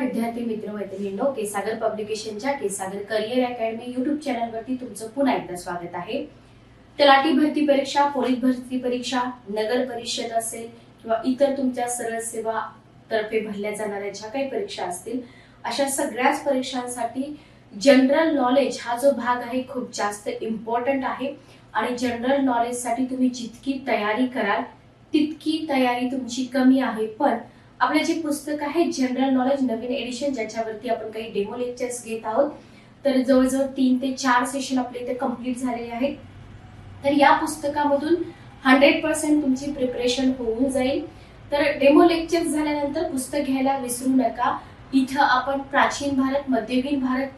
विद्यार्थी मित्र मैत्रिणींनो, केसागर पब्लिकेशनच्या केसागर करिअर अकॅडमी युट्यूब चॅनलवरती तुमचं पुन्हा एकदा स्वागत आहे. तलाठी भरती परीक्षा, पोलीस भरती परीक्षा, नगर परिषद असेल किंवा इतर तुमच्या सरळ सेवा तर्फे भरल्या जाणाऱ्या ज्या काही परीक्षा असतील, अशा सगळ्याच परीक्षांसाठी जनरल नॉलेज हा जो भाग आहे खूप जास्त इम्पॉर्टंट आहे. आणि जनरल नॉलेज साठी तुम्ही जितकी तयारी कराल तितकी तयारी तुमची कमी आहे. पण आपले जे पुस्तक आहे जनरल नॉलेज नवीन एडिशन, ज्याच्यावरती आपण काही डेमो लेक्चर्स घेत आहोत, तर जवळजवळ 3 ते 4 सेशन आपले इथे कंप्लीट झालेले आहेत. तर या पुस्तकामधून 100% तुमची प्रिपरेशन होऊन जाईल. तर डेमो लेक्चर्स झाल्यानंतर पुस्तक घ्यायला विसरू नका. इथं आपण प्राचीन भारत, मध्ययुगीन भारत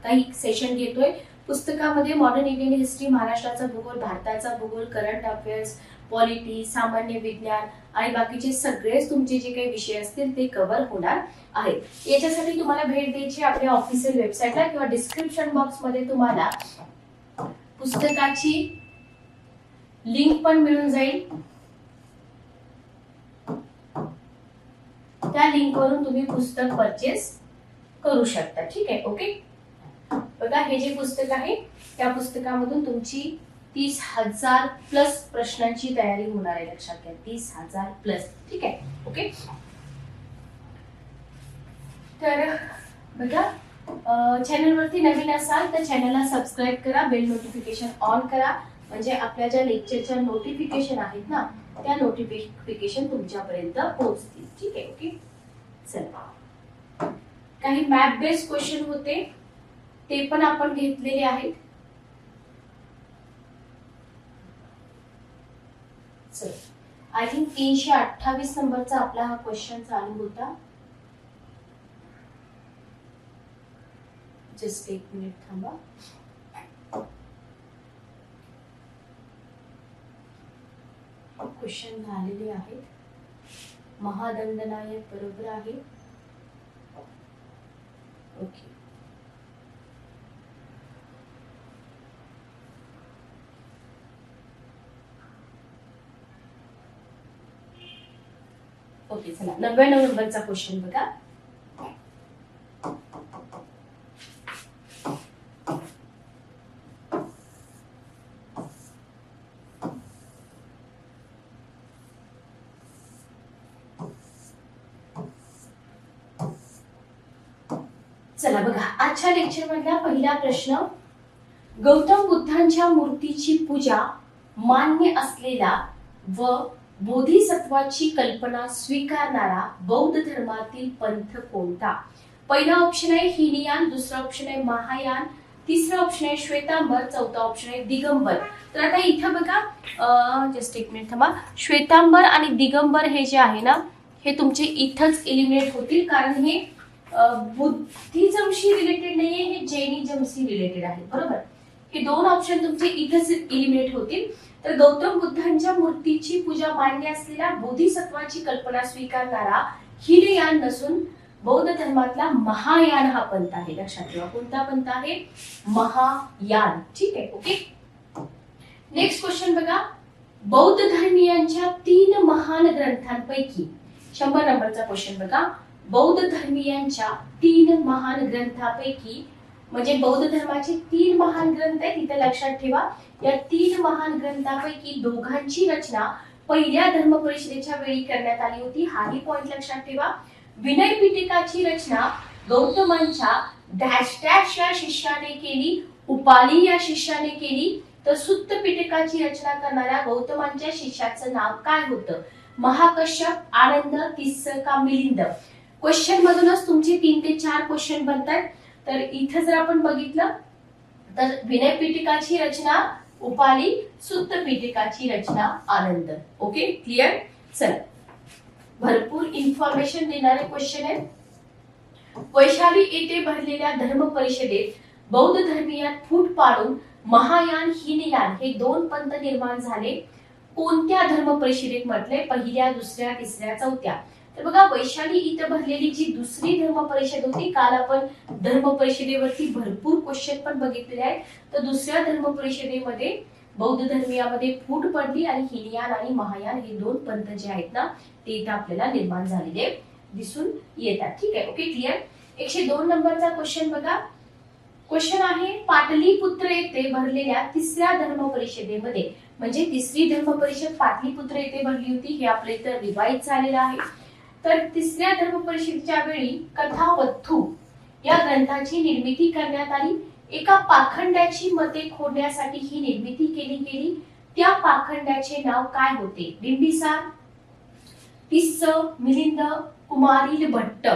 काही सेशन घेतोय. पुस्तकामध्ये मॉडर्न इंडियन हिस्ट्री, महाराष्ट्राचा भूगोल, भारताचा भूगोल, करंट अफेअर्स, पॉलिटी, सामान्य विज्ञान आणि बाकीचे सगळेच तुमचे जे काही विषय असतील ते कव्हर होणार आहेत. याच्यासाठी तुम्हाला भेट द्यायची आपल्या ऑफिशियल वेबसाईटला किंवा डिस्क्रिप्शन बॉक्स मध्ये तुम्हाला पुस्तकाची लिंक पण मिळून जाईल. त्या लिंक वरून तुम्ही पुस्तक परचेस करू शकता. ठीक आहे, ओके. बघा, हे जे पुस्तक आहे त्या पुस्तकामधून तुमची 30,000 प्लस प्रश्नांची तयारी होणार आहे. लक्षात घ्या, 30,000 प्लस. ठीक आहे, ओके. तर बघा, चॅनलवरती नवीन असाल तर चॅनलला सबस्क्राईब करा, बेल नोटिफिकेशन ऑन करा, म्हणजे आपल्या ज्या लेक्चरच्या नोटिफिकेशन आहेत ना त्या नोटिफिकेशन तुमच्यापर्यंत पोहोचतील. ठीक आहे, ओके. चला, काही मॅप बेस्ड क्वेश्चन होते ते पण आपण घेतलेले आहेत. आय थिंक 328 नंबरचा आपला हा क्वेश्चन चालू होता. जस्ट एक मिनिट थांबा. क्वेश्चन झालेले आहेत. महादंडनायक बरोबर आहे. ओके. ओके, चला 99 नंबरचा क्वेश्चन बघा. चला बघा, आजच्या लेक्चर मधला पहिला प्रश्न. गौतम बुद्धांच्या मूर्तीची पूजा मान्य असलेला व बोधिसत्वाची कल्पना स्वीकारणारा बौद्ध धर्मातील पंथ कोणता? पहिला ऑप्शन आहे हीनयान, दुसरा ऑप्शन आहे महायान, तिसरा ऑप्शन आहे श्वेतांबर, चौथा ऑप्शन आहे दिगंबर. तर आता इथं बघा, जस्ट एक मिनिट थांबा. श्वेतांबर आणि दिगंबर हे जे आहे ना, हे तुमचे इथंच एलिमिनेट होतील, कारण हे बुद्धिझमशी रिलेटेड नाहीये, हे जैनिझमशी रिलेटेड आहे. बरोबर, हे दोन ऑप्शन तुमचे इथंच एलिमिनेट होतील. तर गौतम बुद्धांच्या मूर्तीची पूजा मान्य असलेला बोधिसत्वाची कल्पना स्वीकारणारा हीनयान नसून बौद्ध धर्मातला महायान हा पंथ आहे. लक्षात ठेवा, कोणता पंथ आहे? महायान. ठीक आहे, ओके. नेक्स्ट क्वेश्चन बघा. बौद्ध धर्मीयांच्या 3 महान ग्रंथांपैकी 100 नंबरचा क्वेश्चन बघा. बौद्ध धर्मीयांच्या 3 महान ग्रंथांपैकी, म्हणजे बौद्ध धर्माचे 3 महान ग्रंथ आहेत. इथे लक्षात ठेवा, या 3 महान ग्रंथांपैकी दोघांची रचना पहिल्या धर्म परिषदेच्या वेळी करण्यात आली होती. हाही पॉइंट लक्षात ठेवा. विनय पिटकाची रचना गौतमांच्या डॅश डॅश या शिष्याने केली, उपाली या शिष्याने केली. तर सुत्त पिटकाची रचना करणाऱ्या गौतमांच्या शिष्याचं नाव काय होतं? महाकश्यप, आनंद, तिस्स का मिलिंद? क्वेश्चन मधूनच तुमचे 3 ते 4 क्वेश्चन बनतात. तर इथे जर आपण बघितलं तर विनय पिटकाची रचना उपाली, सुत्त पिटकाची रचना आनंद. Okay, clear. चला, भरपूर इन्फॉर्मेशन देणारे क्वेश्चन आहेत. वैशाली येथे भरलेल्या धर्म परिषदेत बौद्ध धर्मीयात फूट पाडून महायान, हीनयान हे 2 पंथ निर्माण झाले. कोणत्या धर्म परिषदेत म्हटले? पहिल्या, दुसऱ्या, तिसऱ्या, चौथ्या? तर बघा, वैशाली इथं भरलेली जी दुसरी धर्म परिषद होती, काल आपण धर्म परिषदेवरती भरपूर क्वेश्चन पण बघितलेले आहेत. तर दुसऱ्या धर्म परिषदेमध्ये बौद्ध धर्मियामध्ये फूट पडली आणि हीनयान आणि महायान हे 2 पंथ जे आहेत ना ते इथं आपल्याला निर्माण झालेले दिसून येतात. ठीक आहे, ओके, क्लिअर. 102 नंबरचा क्वेश्चन बघा. क्वेश्चन आहे, पाटलीपुत्र येथे भरलेल्या तिसऱ्या धर्म परिषदेमध्ये, म्हणजे तिसरी धर्म परिषद पाटलीपुत्र येथे भरली होती, हे आपल्या इथं रिवाईज झालेलं आहे. तर तिसऱ्या धर्म परिषदेच्या वेळी कथावथू या ग्रंथाची निर्मिती करण्यात आली. एका पाखंड्याची मते खोडण्यासाठी ही निर्मिती केली गेली. त्या पाखंड्याचे नाव काय होते? बिंबिसार, तिस्स, मिलिंद, कुमारिल भट्ट.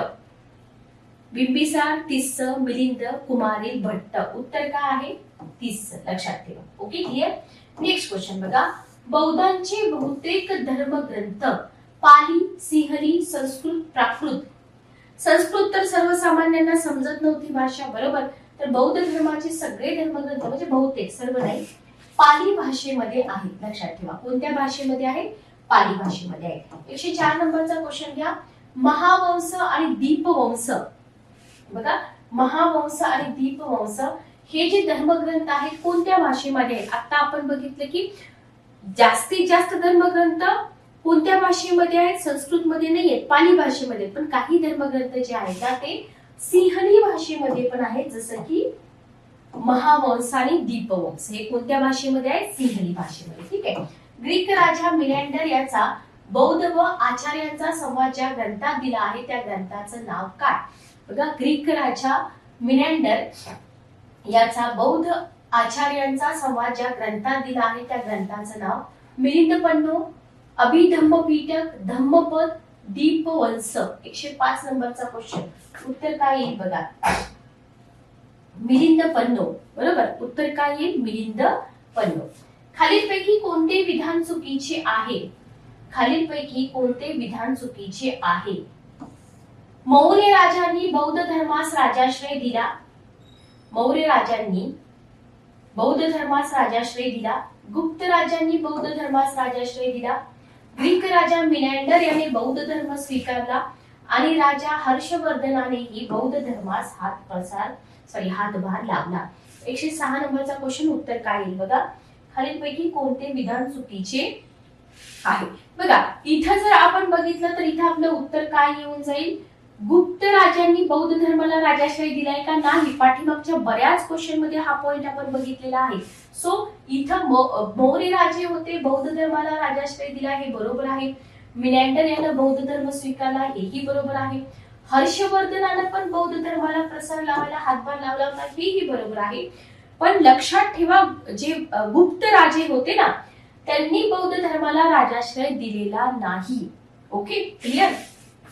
बिंबिसार, तिस्स, मिलिंद, कुमारिल भट्ट. उत्तर काय आहे? तिस्स. लक्षात ठेवा. Okay, clear. नेक्स्ट क्वेश्चन बघा. बौद्धांचे बहुतेक धर्मग्रंथ पाली, सिंहली, संस्कृत, प्राकृत. संस्कृत तर सर्वसामान्यांना समजत नव्हती भाषा, बरोबर. तर बौद्ध धर्माचे सगळे धर्मग्रंथ, म्हणजे बहुतेक, सर्व नाही, पाली भाषेमध्ये आहेत. लक्षात ठेवा. कोणत्या भाषेमध्ये आहे? पाली भाषेमध्ये आहे. 104 नंबरचा क्वेश्चन घ्या. महावंश आणि दीपवंश बघा. महावंश आणि दीपवंश हे जे धर्मग्रंथ आहेत कोणत्या भाषेमध्ये आहेत? आता आपण बघितलं की जास्तीत जास्त धर्मग्रंथ कोणत्या भाषेमध्ये आहेत? संस्कृत मध्ये नाहीयेत, पाली भाषेमध्ये. पण काही धर्मग्रंथ जे आहेत ना ते सिंहली भाषेमध्ये पण आहेत, जसं की महावंश आणि दीपवंश. हे कोणत्या भाषेमध्ये आहेत? सिंहली भाषेमध्ये. ठीक आहे. ग्रीक राजा मिलिंडर याचा बौद्ध व आचार्यांचा संवाद ज्या ग्रंथात दिला आहे त्या ग्रंथाचं नाव काय? बघा, ग्रीक राजा मिलिंडर याचा बौद्ध आचार्यांचा संवाद ज्या ग्रंथात दिला आहे त्या ग्रंथाचं नाव मिलिंदपन्नो, अभिधम्मपीठक, धम्मपद, दीपवंश. 105 नंबरचा क्वेश्चन. उत्तर काय येईल बघा? मिलिंदपन्नो. बरोबर, उत्तर काय येईल? मिलिंदपन्नो. खालीलपैकी कोणते विधान चुकीचे आहे? खालीलपैकी कोणते विधान चुकीचे आहे? मौर्य राजांनी बौद्ध धर्मास राजाश्रय दिला. मौर्य राजांनी बौद्ध धर्मास राजाश्रय दिला. गुप्त राजांनी बौद्ध धर्मास राजाश्रय दिला. ग्रीक राजा मिलिंडर याने बौद्ध धर्म स्वीकारला आणि राजा हर्षवर्धनानेही बौद्ध धर्मास हातभार लावला. 106 नंबरचा क्वेश्चन. उत्तर काय येईल बघा? खालीलपैकी कोणते विधान चुकीचे आहे? बघा, इथं जर आपण बघितलं तर इथं आपलं उत्तर काय येऊन जाईल? गुप्त राजांनी बौद्ध धर्माला राजाश्रय दिलाय का? नाही. पाठीमागच्या बऱ्याच क्वेश्चन मध्ये हा पॉइंट आपण बघितलेला आहे. सो इथं मौर्य राजे होते, बौद्ध धर्माला राजाश्रय दिला, हे बरोबर आहे. मिलिंडर यानं बौद्ध धर्म स्वीकारला, हेही बरोबर आहे. हर्षवर्धनानं पण बौद्ध धर्माला प्रसार लावायला हातभार लावला होता, हेही बरोबर आहे. पण लक्षात ठेवा, जे गुप्त राजे होते ना त्यांनी बौद्ध धर्माला राजाश्रय दिलेला नाही. Okay, clear.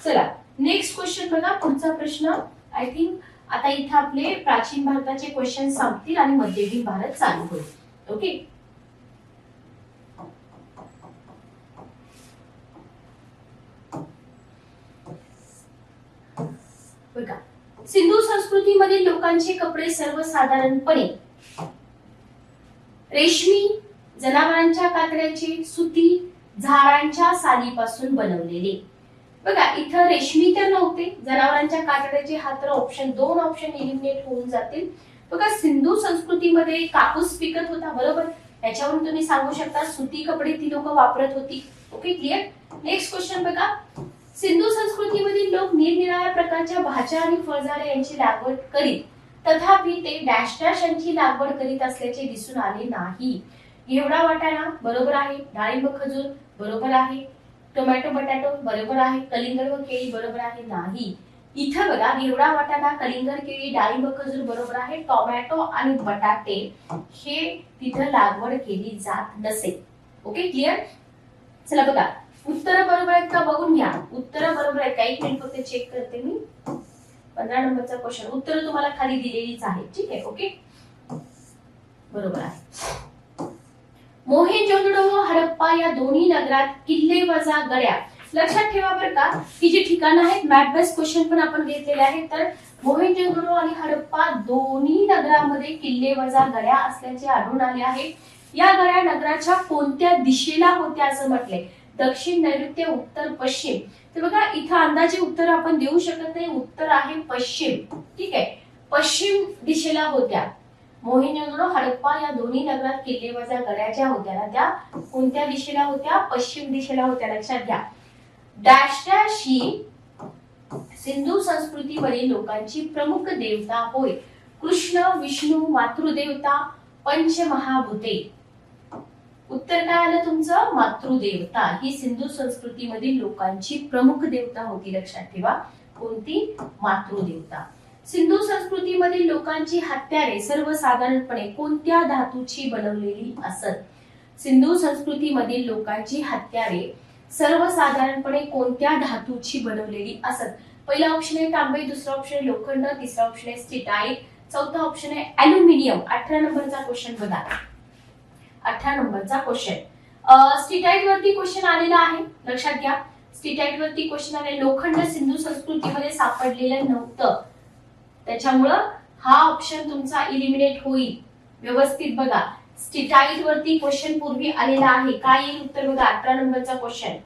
चला नेक्स्ट क्वेश्चन बघा. पुढचा प्रश्न. आय थिंक आता इथे आपले प्राचीन भारताचे क्वेश्चन संपतील आणि मध्ययुगीन भारत चालू होईल. ओके, बघा. सिंधू संस्कृतीमधील लोकांचे कपडे सर्वसाधारणपणे रेशमी, जनावरांच्या कातड्याचे, सुती, झाडांच्या सालीपासून बनवलेले. बघा, इथं रेशमी तर नव्हते, जनावरांच्या कातड्याचे, हा तर दोन ऑप्शन एलिमिनेट होऊन जातील. बघा, सिंधू संस्कृतीमध्ये कापूस पिकत होता, बरोबर. त्याच्यावरून तुम्ही सांगू शकता सुती कपडे ती लोक वापरत होती. Okay, clear. नेक्स्ट क्वेश्चन बघा. सिंधू संस्कृतीमधील लोक निरनिराळ्या प्रकारच्या भाज्या आणि फळझाडे यांची लागवड करीत, तथापि ते डॅश डॅश यांची लागवड करीत असल्याचे दिसून आले नाही. घेवडा, वाटाणा बरोबर आहे. डाळिंब, खजूर बरोबर आहे. टोमॅटो, बटाटो बरोबर आहे. कलिंगड व केळी बरोबर आहे. नाही. इथं बघा, घेवडा, वाटाणा, कलिंगड, केळी, डाळिंब, खजूर बरोबर आहे. टोमॅटो आणि बटाटे हे तिथं लागवड केली जात नसेल. Okay, clear. चला बघा, उत्तर बरोबर आहेत का बघून घ्या. उत्तर बरोबर आहे का? एक मिनिट फक्त चेक करते मी. 15 नंबरचा क्वेश्चन. उत्तर तुम्हाला खाली दिलेलीच आहे. ठीक आहे, ओके, बरोबर आहे. मोहेंजोदडो व हडप्पा या दोन्ही नगरात किल्ले वजा गड्या. लक्षात ठेवा बरं का, की जी ठिकाणं आहेत मॅप बेस्ड क्वेश्चन पण आपण घेतलेले आहेत. तर मोहेंजोदडो आणि हडप्पा दोन्ही नगरामध्ये किल्ले वजा गड्या असल्याचे आढळून आले आहे. या गड्या नगराच्या कोणत्या दिशेला होत्या असं म्हटलंय? दक्षिण, नैऋत्य, उत्तर, पश्चिम. तर बघा, इथं अंदाजे उत्तर आपण देऊ शकत नाही. उत्तर आहे पश्चिम. ठीक आहे, पश्चिम दिशेला होत्या. मोहिंजोदडो, हडप्पा या दोन्ही नगरात किल्ले वजा गड्या ज्या होत्या ना त्या कोणत्या दिशेला होत्या? पश्चिम दिशेला होत्या. लक्षात घ्या. डॅश डॅश ही सिंधू संस्कृतीवरील लोकांची प्रमुख देवता होय? कृष्ण, विष्णू, मातृदेवता, पंचमहाभूते. उत्तर काय आलं तुमचं? मातृदेवता ही सिंधू संस्कृतीमधील लोकांची प्रमुख देवता होती. लक्षात ठेवा, कोणती? मातृदेवता. सिंधू संस्कृतीमधील लोकांची हत्यारे सर्वसाधारणपणे कोणत्या धातूची बनवलेली असत? सिंधू संस्कृतीमधील लोकांची हत्यारे सर्वसाधारणपणे कोणत्या धातूची बनवलेली असत? पहिला ऑप्शन आहे तांबे, दुसरा ऑप्शन आहे लोखंड, तिसरा ऑप्शन आहे स्टिटाईट, चौथा ऑप्शन आहे अॅल्युमिनियम. 18 नंबरचा क्वेश्चन बघा. 18 नंबरचा क्वेश्चन स्टिटाईट वरती क्वेश्चन आलेला आहे. लक्षात घ्या, स्टिटाईट वरती क्वेश्चन आले. लोखंड सिंधू संस्कृतीमध्ये सापडलेलं नव्हतं, त्याच्यामुळं हा ऑप्शन तुमचा इलिमिनेट होईल. व्यवस्थित बघा, स्टिटाईट वरती क्वेश्चन पूर्वी आलेला आहे. काय येईल उत्तर बघा. 18 नंबरचा क्वेश्चन.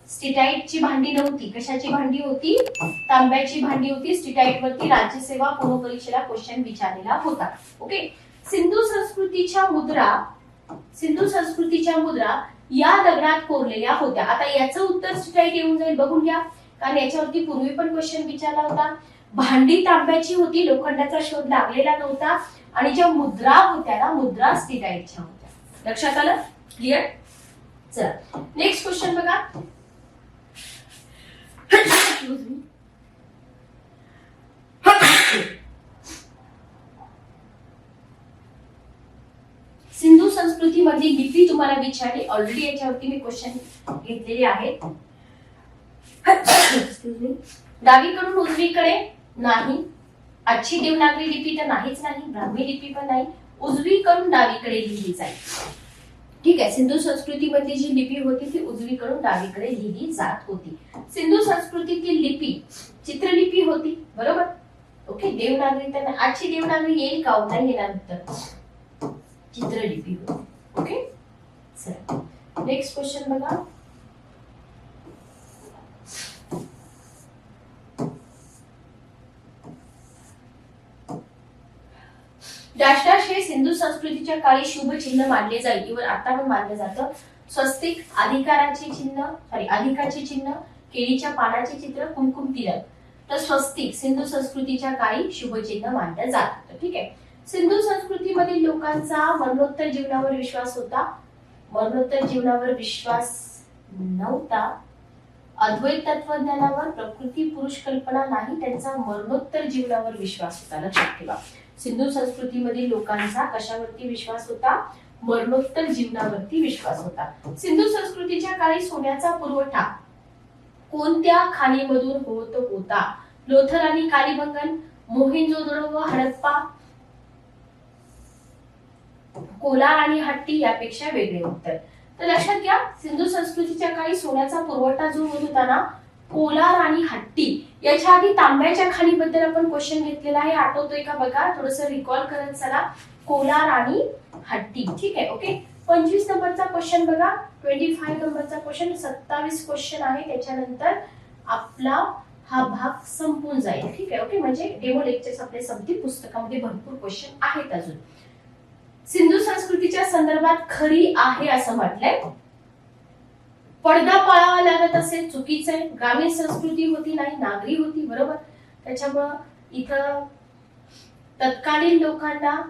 स्टिटाईटची भांडी नव्हती. कशाची भांडी होती? तांब्याची भांडी होती. स्टिटाईट वरती राज्यसेवा पूर्व परीक्षेला क्वेश्चन विचारलेला होता. ओके. सिंधू संस्कृतीच्या मुद्रा या दगडात कोरलेल्या होत्या. आता याचं उत्तर स्टिटाईट येऊन जाईल, बघून घ्या, कारण याच्यावरती पूर्वी पण क्वेश्चन विचारला होता. भांडी तांब्याची होती, लोखंडाचा शोध लागलेला नव्हता, आणि ज्या मुद्रा होत्या ना, मुद्रा स्टिटाईटच्या होत्या. लक्षात आलं? क्लिअर? चला नेक्स्ट क्वेश्चन बघा. सिंधू संस्कृती मधली लिपी तुम्हाला विचारली. ऑलरेडी याच्यावरती मी क्वेश्चन घेतलेले आहेत. डावीकडून उजवीकडे नाही. आजची देवनागरी लिपी तर नाहीच नाही, ब्राह्मी लिपी पण नाही. उजवीकडून डावीकडे लिहिली जाईल. ठीक आहे. सिंधू संस्कृतीमधली जी लिपी होती ती उजवीकडून डावीकडे लिहिली जात होती. सिंधू संस्कृतीतील लिपी चित्रलिपी होती, बरोबर? ओके. देवनागरी तर आजची देवनागरी येईल का? नाही येणार उत्तर. चित्रलिपी होती. ओके. चला नेक्स्ट क्वेश्चन बघा. डॅश डॅश हे सिंधू संस्कृतीच्या काळी शुभ चिन्ह मानले जाईल किंवा आता पण मानलं जातं. स्वस्तिक, अधिकाराचे चिन्ह, केळीच्या पानाचे चित्र, कुमकुम तिलक. तर स्वस्तिक सिंधू संस्कृतीच्या काळी शुभ चिन्ह मानलं जात. ठीक आहे. सिंधू संस्कृतीमधील लोकांचा मरणोत्तर जीवनावर विश्वास होता. मरणोत्तर जीवनावर विश्वास नव्हता. अद्वैत तत्वज्ञानावर, प्रकृती पुरुष कल्पना नाही, त्यांचा मरणोत्तर जीवनावर विश्वास होता. लक्षात ठेवा, सिंधू संस्कृतीमधील लोकांचा कशावरती विश्वास होता? मरणोत्तर जीवनावरती विश्वास होता. सिंधू संस्कृतीच्या काळी सोन्याचा पुरवठा कोणत्या खाणीमधून होत होता? लोथल आणि कालीबंगन, मोहेंजोदडो व हडप्पा, कोलार आणि हट्टी, यापेक्षा वेगळे उत्तर. तर लक्षात घ्या, सिंधू संस्कृतीच्या काळी सोन्याचा पुरवठा जो होत होता ना, कोलार आणि हट्टी. याच्या आधी तांब्याच्या खाणीबद्दल आपण क्वेश्चन घेतलेला आहे, आठवतोय का बघा, थोडस रिकॉल करत चला. कोलार आणि हट्टी. ठीक आहे. ओके. 25 नंबरचा क्वेश्चन बघा. 25 नंबरचा क्वेश्चन. 27 क्वेश्चन आहे, त्याच्यानंतर आपला हा भाग संपून जाईल. ठीक आहे. ओके. म्हणजे डेमो लेक्चर्स आपले संपतील. पुस्तकामध्ये भरपूर क्वेश्चन आहेत अजून. सिंधू संस्कृतीच्या संदर्भात खरी आहे असं म्हटलंय. पडदा पाळावा लागत असेल, चुकीचं आहे. ग्रामीण संस्कृती होती नाही, नागरी होती, बरोबर? त्याच्यामुळं इथं तत्कालीन लोकांना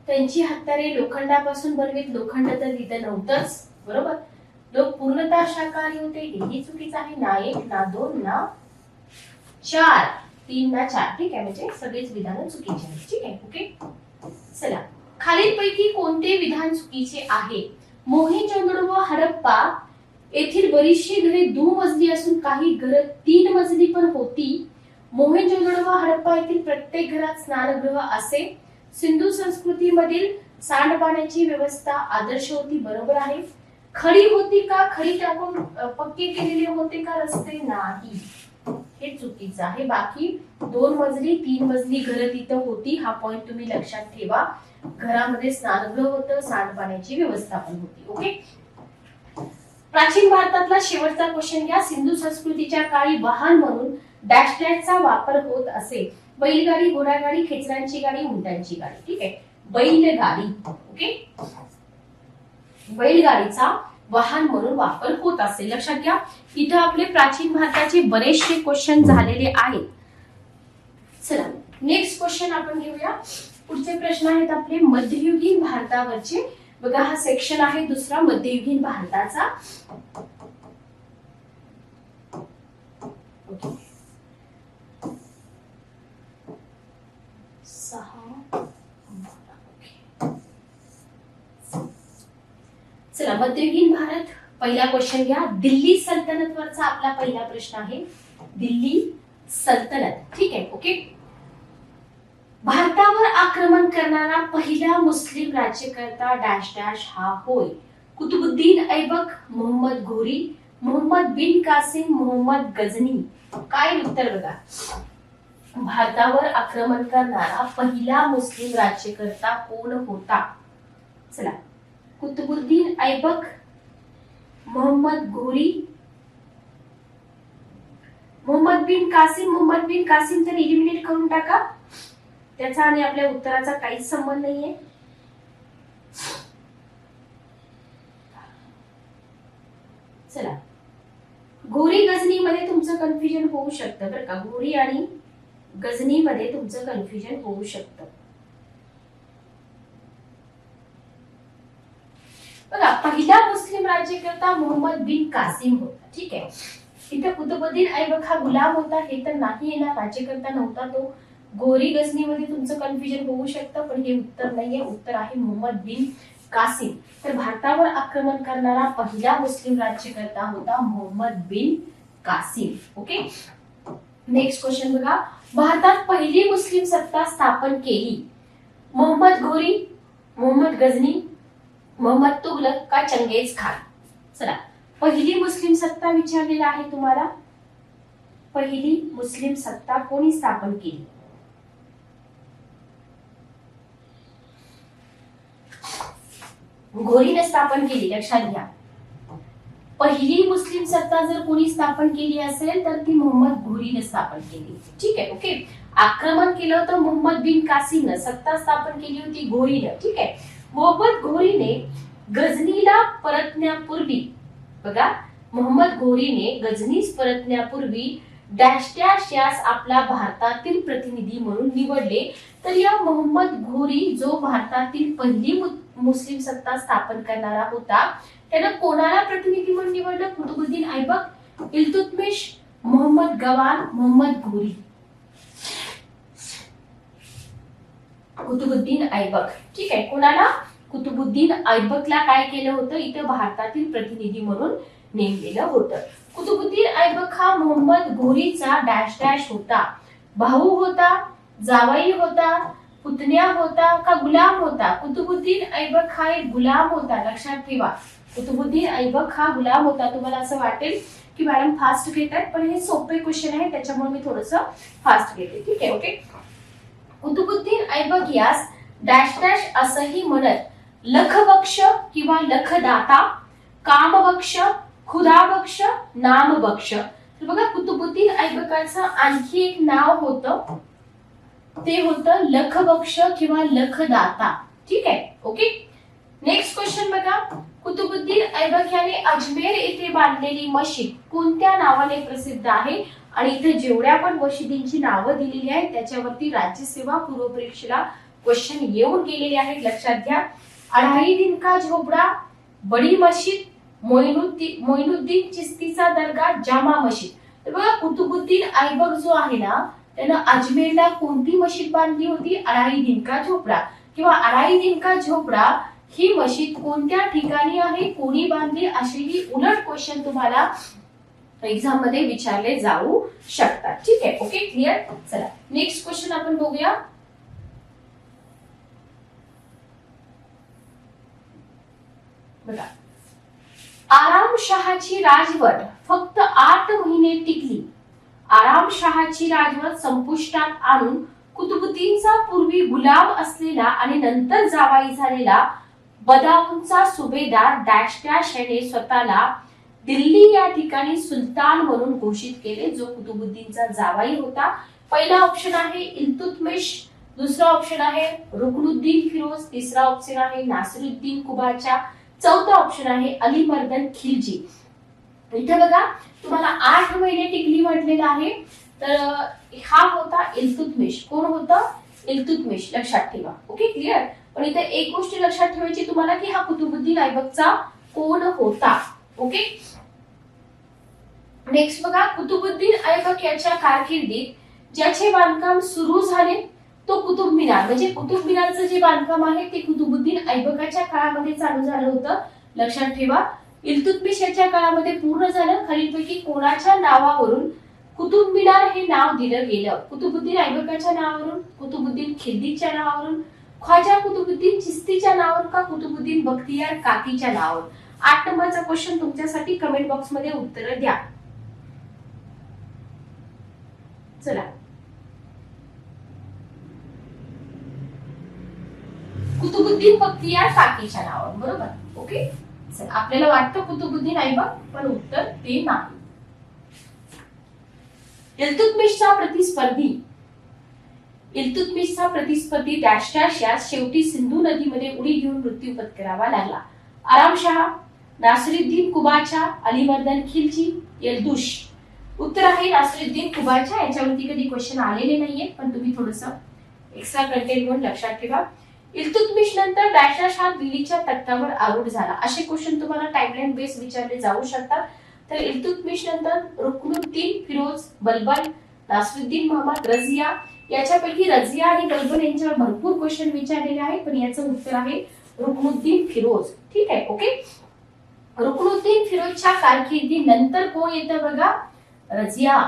त्यांची हत्यारे लोखंडापासून बनवीत. लोखंड तर इथं नव्हतंच, बरोबर? लोक पूर्णतः शाकाहारी होते, हेही चुकीचं आहे. ना 1 ना 2 ना 4, 3 ना 4. ठीक आहे. म्हणजे सगळेच विधान चुकीचे आहेत. ठीक आहे. ओके. चला, खालीलपैकी कोणते विधान चुकीचे आहे? मोहेंजोदडो व हडप्पा येथील बरीचशी घरे दुमजली असून काही घरे 3 मजली पण होती. मोहेंजोदडो व हडप्पा येथील प्रत्येक घरात स्नानगृह असे. सिंधू संस्कृतीमधील सांडपाण्याची व्यवस्था आदर्श होती, बरोबर आहे. खडी होती का? खडी टाकून पक्के केलेले होते का रस्ते? नाही, हे चुकीचं आहे. बाकी 2 मजली 3 मजली घरं तिथं होती. हा पॉइंट तुम्ही लक्षात ठेवा. घरामध्ये स्नानगृह होतं, सांडपाण्याची व्यवस्था पण होती. ओके. प्राचीन भारतातला शेवटचा क्वेश्चन घ्या. सिंधू संस्कृतीच्या काळी वाहन म्हणून डॅश डॅशचा वापर होत असे. बैलगाडी, घोडागाडी, खेचरांची गाडी, उंटांची गाडी. ठीक आहे. बैलगाडी. ओके. बैलगाडीचा वाहन म्हणून वापर होत असे. लक्षात घ्या, इथं आपले प्राचीन भारताचे बरेचसे क्वेश्चन झालेले आहेत. चला नेक्स्ट क्वेश्चन आपण घेऊया. पुढचे प्रश्न आहेत आपले मध्ययुगीन भारतावरचे. बघा हा सेक्शन आहे दुसरा मध्ययुगीन भारताचा. चला मध्ययुगीन भारत पहिला क्वेश्चन घ्या. दिल्ली सल्तनत वरचा आपला पहिला प्रश्न आहे. दिल्ली सल्तनत. ठीक आहे. ओके. भारतावर आक्रमण करणारा पहिला मुस्लिम राज्यकर्ता डॅश डॅश हा होय. कुतुबुद्दीन ऐबक, मोहम्मद घोरी, मोहम्मद बिन कासिम, मोहम्मद गझनी. काय उत्तर बघा. भारतावर आक्रमण करणारा पहिला मुस्लिम राज्यकर्ता कोण होता? चला कुतुबुद्दीन ऐबक, मोहम्मद घोरी, मोहम्मद बिन कासिम. मोहम्मद बिन कासिम तर इलिमिनेट करून टाका, त्याचा आणि आपल्या उत्तराचा काहीच संबंध नाहीये. चला घोरी गझनी मध्ये तुमचं कन्फ्युजन होऊ शकतं बरं का. घोरी आणि गझनी मध्ये तुमचं कन्फ्युजन होऊ शकतं. बघा पहिला मुस्लिम राज्यकर्ता मोहम्मद बिन कासिम होता. ठीक आहे. इथे कुतुबुद्दीन ऐबक हा गुलाम होता हे तर नाही येणार, राज्यकर्ता नव्हता तो. घोरी गझनी मध्ये तुमचं कन्फ्युजन होऊ शकतं पण हे उत्तर नाहीये. उत्तर आहे मोहम्मद बिन कासिम. तर भारतावर आक्रमण करणारा पहिला मुस्लिम राज्यकर्ता होता मोहम्मद बिन कासिम. ओके. नेक्स्ट क्वेश्चन बघा. भारतात पहिली मुस्लिम सत्ता स्थापन केली. मोहम्मद घोरी, मोहम्मद गझनी, मोहम्मद तुगलक का चंगेज खान? चला पहिली मुस्लिम सत्ता विचारलेला आहे तुम्हाला. पहिली मुस्लिम सत्ता कोणी स्थापन केली? घोरीने स्थापन केली, लक्षात घ्या. पहिली मुस्लिम सत्ता जर कोणी स्थापन केली असेल तर ती मोहम्मद घोरीने स्थापन केली. ठीक आहे. ओके. आक्रमण केलं होतं मोहम्मद बिन कासिमनं, सत्ता स्थापन केली होती घोरीनं. ठीक आहे. मोहम्मद घोरीने गझनीला परतण्यापूर्वी बघा मोहम्मद घोरीने गझनीस परतण्यापूर्वी डॅश डॅश यास आपला भारतातील प्रतिनिधी म्हणून निवडले. तर या मोहम्मद घोरी जो भारतातील पहिली मुस्लिम सत्ता स्थापन करणारा होता त्यानं कोणाला प्रतिनिधी म्हणून निवडलं? कुतुबुद्दीन ऐबक, इल्तुतमिश, मोहम्मद गवान, मोहम्मद घोरी. कुतुबुद्दीन ऐबक. ठीक आहे. कोणाला? कुतुबुद्दीन ऐबकला काय केलं होतं? इथं भारतातील प्रतिनिधी म्हणून नेमलेलं होतं. कुतुबुद्दीन ऐबक हा मोहम्मद घोरीचा डॅश डॅश होता. भाऊ होता, जावई होता, पुतण्या होता का गुलाम होता? कुतुबुद्दीन ऐबक हा एक गुलाम होता, लक्षात ठेवा. कुतुबुद्दीन ऐबक हा गुलाम होता. तुम्हाला असं वाटेल की मॅडम फास्ट घेतात पण हे सोपे क्वेश्चन आहे त्याच्यामुळे मी थोडस फास्ट घेते. ठीक आहे. ओके. कुतुबुद्दीन ऐबक यास डॅश डॅश असंही म्हणत. लखबक्ष किंवा लखदाता, कामबक्ष, खुदाबक्ष, नामबक्ष. तर बघा कुतुबुद्दीन ऐबकाचं आणखी एक नाव होतं ते होतं लखबक्ष किंवा लखदाता. ठीक आहे. ओके. नेक्स्ट क्वेश्चन बघा. कुतुबुद्दीन ऐबक याने अजमेर येथे बांधलेली मशीद कोणत्या नावाने प्रसिद्ध आहे? आणि इथे जेवढ्या पण मशिदींची नावं दिलेली आहेत त्याच्यावरती राज्यसेवा पूर्व परीक्षेला क्वेश्चन येऊन गेलेले आहेत, लक्षात घ्या. अढाई दिन का झोपडा, बडी मशीद, मोइनुद्दीन चिस्तीचा दर्गा, जामा मशीद. तर बघा कुतुबुद्दीन ऐबक जो आहे ना त्यानं अजमेरला कोणती मशीद बांधली होती? अढाई दिन का झोपडा. किंवा अढाई दिन का झोपडा ही मशीद कोणत्या ठिकाणी आहे, कोणी बांधली, असेही उलट क्वेश्चन तुम्हाला एक्झाम मध्ये विचारले जाऊ शकतात. ठीक आहे. ओके. क्लिअर. चला नेक्स्ट क्वेश्चन आपण बघूया. बघा आरामशहाची राजवट फक्त 8 महिने टिकली. आरामशहाची राजवट संपुष्टात आणून कुतुबुद्दीनचा पूर्वी गुलाम असलेला आणि नंतर जावाई झालेला बदाऊनचा सुभेदार डॅश डॅश याने स्वतःला दिल्ली या ठिकाणी सुलतान म्हणून घोषित केले, जो कुतुबुद्दीनचा जावाई होता. पहिला ऑप्शन आहे इल्तुतमिश, दुसरा ऑप्शन आहे रुकनुद्दीन फिरोज, तिसरा ऑप्शन आहे नासिरुद्दीन कुबाचा, चौथा ऑप्शन आहे अलीमर्दन खिलजी. इथे बघा तुम्हाला 8 महिने टिकली म्हटलेलं आहे. तर हा होता इल्तुतमिश. कोण होतं? इल्तुतमिश. लक्षात ठेवा. Okay, clear. पण इथे एक गोष्ट लक्षात ठेवायची तुम्हाला की हा कुतुबुद्दीन ऐबकचा कोण होता. ओके, नेक्स्ट बघा, कुतुबुद्दीन ऐबक याच्या कारकिर्दीत ज्याचे बांधकाम सुरू झाले तो कुतुब मिनार. म्हणजे कुतुब मिनारचं जे बांधकाम आहे ते कुतुबुद्दीन ऐबकाच्या काळामध्ये चालू झालं होतं. लक्षात ठेवा. इल्तुतमिश याच्या काळामध्ये पूर्ण झालं. खालीलपैकी कोणाच्या नावावरून कुतुब मिनार हे नाव दिलं गेलं? कुतुबुद्दीन ऐबकाच्या नावावरून, कुतुबुद्दीन खिलजीच्या नावावरून, ख्वाजा कुतुबुद्दीन चिश्तीच्या नावावरून का कुतुबुद्दीन बख्तियार काकीच्या नावावरून? 8 नंबरचा क्वेश्चन तुमच्यासाठी. कमेंट बॉक्स मध्ये उत्तर द्या. चला, कुतुबुद्दीन बख्तियार काकीच्या नावावरून. बरोबर. ओके, चला, आपल्याला वाटतं कुतुबुद्दीन ऐबक, पण उत्तर ते नाही. इल्तुतमिशचा प्रतिस्पर्धी डॅश डॅश यास शेवटी सिंधू नदीमध्ये उडी घेऊन मृत्यू पत्करावा लागला. आरामशाह, नासिरुद्दीन कुबाचा, अलीवर्दन खिलजी, यल्दुश. उत्तर आहे नासिरुद्दीन कुबाचा. याच्यावरती कधी क्वेश्चन आलेले नाहीये, पण तुम्ही थोडस एक्स्ट्रा कंटेंट म्हणून लक्षात ठेवा. इल्तुतमिश नंतर डॅश डॅश हा दिल्लीच्या तख्तावर आरूढ झाला. असे क्वेश्चन तुम्हाला टाइमलाईन बेस विचारले जाऊ शकतात. तर इल्तुतमिश नंतर रुकनुद्दीन फिरोज, बलबन, नासिरुद्दीन मोहम्मद, रझिया. याच्यापैकी रझिया आणि बलबन यांच्यावर भरपूर क्वेश्चन विचारलेले आहेत, पण याचं उत्तर आहे रुकनुद्दीन फिरोज. ठीक आहे. ओके, रुकनुद्दीन फिरोजच्या कारकिर्दीनंतर कोण येतं बघा? रझिया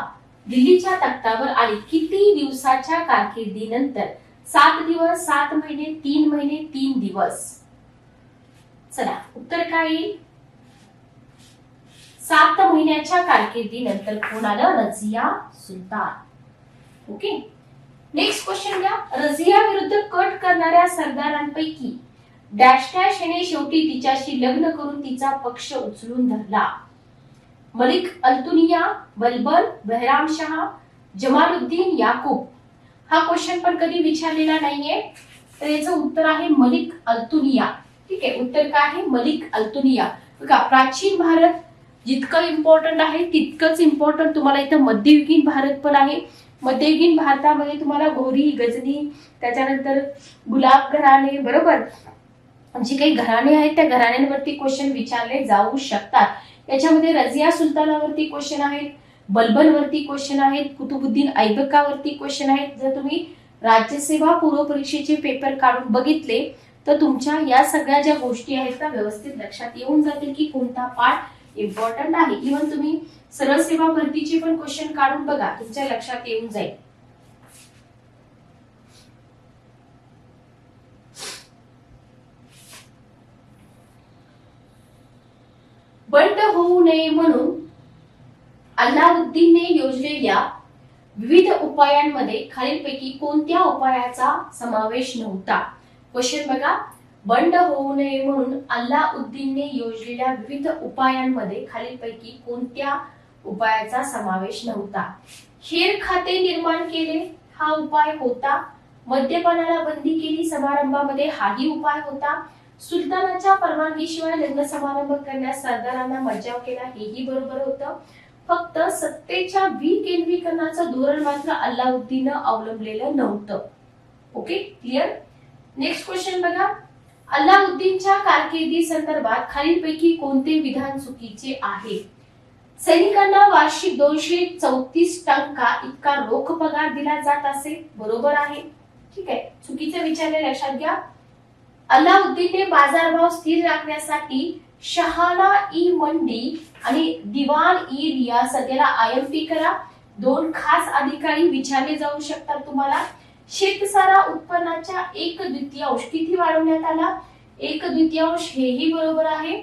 दिल्लीच्या तख्तावर आली. किती दिवसाच्या कारकिर्दीनंतर? 7 दिवस, 7 महिने, 3 महिने, 3 दिवस. चला, उत्तर काय येईल? 7 महिन्याच्या कारकिर्दीनंतर कोण आलं? रझिया सुलतान. ओके, नेक्स्ट क्वेश्चन घ्या. रझिया विरुद्ध कट करणाऱ्या सरदारांपैकी डॅश डॅश याने शेवटी तिच्याशी लग्न करून तिचा पक्ष उचलून धरला? मलिक अल्तुनिया, बलबन, बहराम शाह, जमालुद्दीन याकूब. हा क्वेश्चन पण कधी विचारलेला नाहीये, तर याचं उत्तर आहे मलिक अल्तुनिया. ठीक आहे, उत्तर काय आहे? मलिक अल्तुनिया. बघा, प्राचीन भारत जितकं इम्पॉर्टंट आहे तितकंच इम्पॉर्टंट तुम्हाला इथं मध्ययुगीन भारत पण आहे. मध्ययुगीन भारतामध्ये तुम्हाला घोरी, गजनी, त्याच्यानंतर गुलाब घराणे, बरोबर, जी काही घराणे आहेत त्या घराण्यांवरती क्वेश्चन विचारले जाऊ शकतात. याच्यामध्ये रझिया सुलतानावरती क्वेश्चन आहेत, बलबन वरती क्वेश्चन आहेत, कुतुबुद्दीन ऐबकावरती क्वेश्चन आहेत. जर तुम्ही राज्यसेवा पूर्व परीक्षेचे पेपर काढून बघितले तर तुमच्या या सगळ्या ज्या गोष्टी आहेत त्या व्यवस्थित लक्षात येऊन जातील की कोणता पार्ट इम्पॉर्टंट आहे. इव्हन तुम्ही सरळ सेवा भरतीचे पण क्वेश्चन काढून बघा, तुमच्या लक्षात येऊन जाईल. बंड होऊ नये म्हणून अल्लाउद्दीनने योजलेल्या विविध उपायांमध्ये खालीलपैकी कोणत्या उपायाचा समावेश नव्हता? क्वेश्चन बघा, बंड होऊ नये म्हणून अल्लाउद्दीनने योजलेल्या विविध उपायांमध्ये खालीलपैकी कोणत्या उपायाचा समावेश नव्हता? हेर खाते निर्माण केले, हा उपाय होता. मद्यपानाला बंदी केली समारंभामध्ये, हाही उपाय होता. सुलतानाच्या परवानगीशिवाय लग्न समारंभ करण्यास सरदारांना मज्जाव केला, हेही बरोबर होतं. फक्त सत्तेच्या विकेंद्रीकरणाचं धोरण मात्र अल्लाउद्दीन अवलंबलेलं नव्हतं. Okay, clear. नेक्स्ट क्वेश्चन बघा, अल्लाउद्दीनच्या कारकिर्दी संदर्भात खालीलपैकी कोणते विधान चुकीचे आहे? सैनिकांना वार्षिक 234% इतका रोख पगार दिला जात असे, बरोबर आहे. ठीक आहे, चुकीचं विचारले लक्षात घ्या. अल्लाउद्दीनने बाजारभाव स्थिर राखण्यासाठी शहाना ई मंडी आणि दिवान ई रियासत याला IMP करा. 2 खास अधिकारी विचारले जाऊ शकतात तुम्हाला. शेतसारा उत्पन्नाच्या 1/2 किती वाढवण्यात आला? 1/2 हेही बरोबर आहे.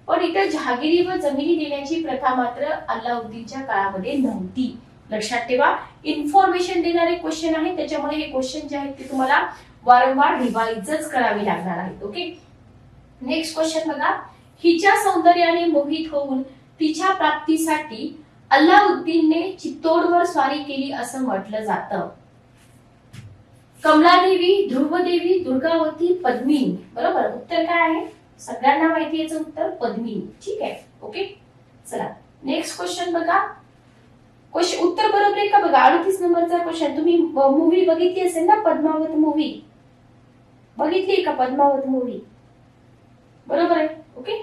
पण इथे जहागिरी व जमिनी देण्याची प्रथा मात्र अल्लाउद्दीनच्या काळामध्ये नव्हती. लक्षात ठेवा, इन्फॉर्मेशन देणारे क्वेश्चन आहे, त्याच्यामुळे हे क्वेश्चन जे आहेत ते तुम्हाला वारंवार रिवाइजच करावे लागणार आहेत. ओके, नेक्स्ट क्वेश्चन बघा, हिच्या सौंदर्याने मोहित होऊन तिच्या प्राप्तीसाठी अल्लाउद्दीनने चित्तोडवर स्वारी केली असं म्हटलं जातं. कमलादेवी, ध्रुवदेवी, दुर्गावती, पद्मिनी. बरोबर, उत्तर काय आहे? सगळ्यांना माहिती याचं उत्तर पद्मिनी. ठीक आहे. ओके, चला नेक्स्ट क्वेश्चन बघा, उत्तर बरोबर आहे का बघा. 38 नंबरचा क्वेश्चन. तुम्ही मूवी बघितली असेल ना, पद्मावत मूवी बघितली का? पद्मावत मूवी बरोबर आहे. ओके.